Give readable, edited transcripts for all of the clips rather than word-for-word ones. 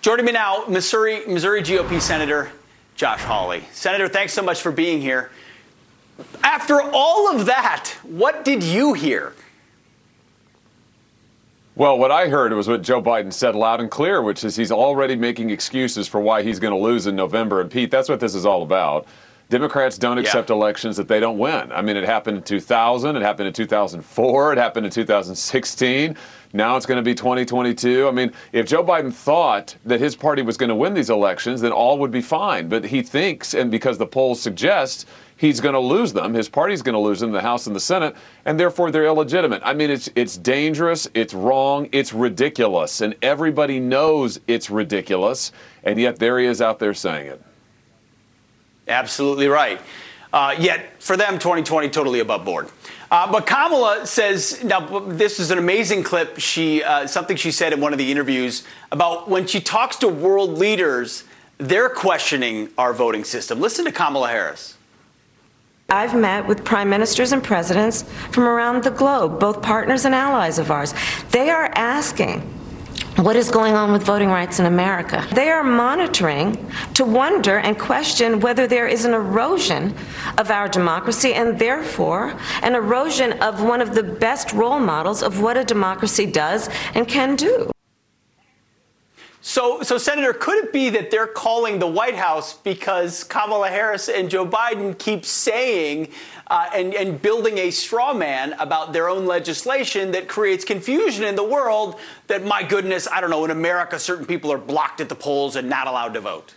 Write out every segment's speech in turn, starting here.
Joining me now, Missouri GOP Senator Josh Hawley. Senator, thanks so much for being here. After all of that, what did you hear? Well, what I heard was what Joe Biden said loud and clear, which is he's already making excuses for why he's going to lose in November. And Pete, that's what this is all about. Democrats don't accept elections that they don't win. I mean, it happened in 2000, it happened in 2004, it happened in 2016. Now it's going to be 2022. I mean, if Joe Biden thought that his party was going to win these elections, then all would be fine. But he thinks, and because the polls suggest, he's going to lose them. His party's going to lose them, the House and the Senate, and therefore they're illegitimate. I mean, it's dangerous, it's wrong, it's ridiculous, and everybody knows it's ridiculous, and yet there he is out there saying it. Absolutely right. Yet, for them, 2020, totally above board. But Kamala says, now, this is an amazing clip, something she said in one of the interviews about when she talks to world leaders, they're questioning our voting system. Listen to Kamala Harris. I've met with prime ministers and presidents from around the globe, both partners and allies of ours. They are asking, what is going on with voting rights in America? They are monitoring to wonder and question whether there is an erosion of our democracy and therefore an erosion of one of the best role models of what a democracy does and can do. So, Senator, could it be that they're calling the White House because Kamala Harris and Joe Biden keep saying and building a straw man about their own legislation that creates confusion in the world that, my goodness, I don't know, in America, certain people are blocked at the polls and not allowed to vote?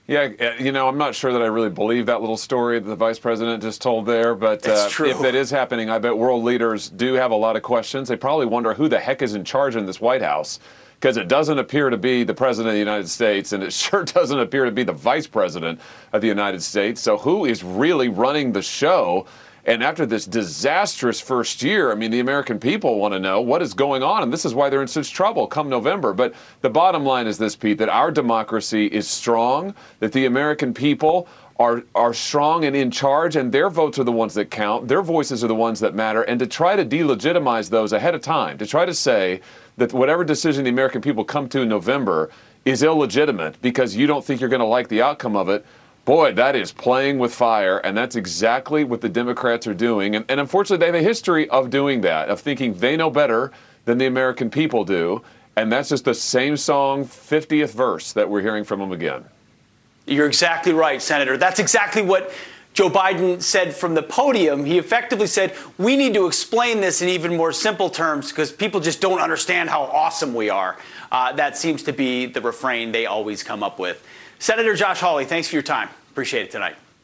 Yeah, you know, I'm not sure that I really believe that little story that the vice president just told there, but if that is happening, I bet world leaders do have a lot of questions. They probably wonder who the heck is in charge in this White House, because it doesn't appear to be the president of the United States, and it sure doesn't appear to be the vice president of the United States. So who is really running the show? And after this disastrous first year, I mean, the American people want to know what is going on, and this is why they're in such trouble come November. But the bottom line is this, Pete, that our democracy is strong, that the American people are strong and in charge, and their votes are the ones that count. Their voices are the ones that matter. And to try to delegitimize those ahead of time, to try to say that whatever decision the American people come to in November is illegitimate because you don't think you're going to like the outcome of it, boy, that is playing with fire, and that's exactly what the Democrats are doing. And unfortunately, they have a history of doing that, of thinking they know better than the American people do. And that's just the same song, 50th verse that we're hearing from them again. You're exactly right, Senator. That's exactly what Joe Biden said from the podium. He effectively said, we need to explain this in even more simple terms because people just don't understand how awesome we are. That seems to be the refrain they always come up with. Senator Josh Hawley, thanks for your time. Appreciate it tonight.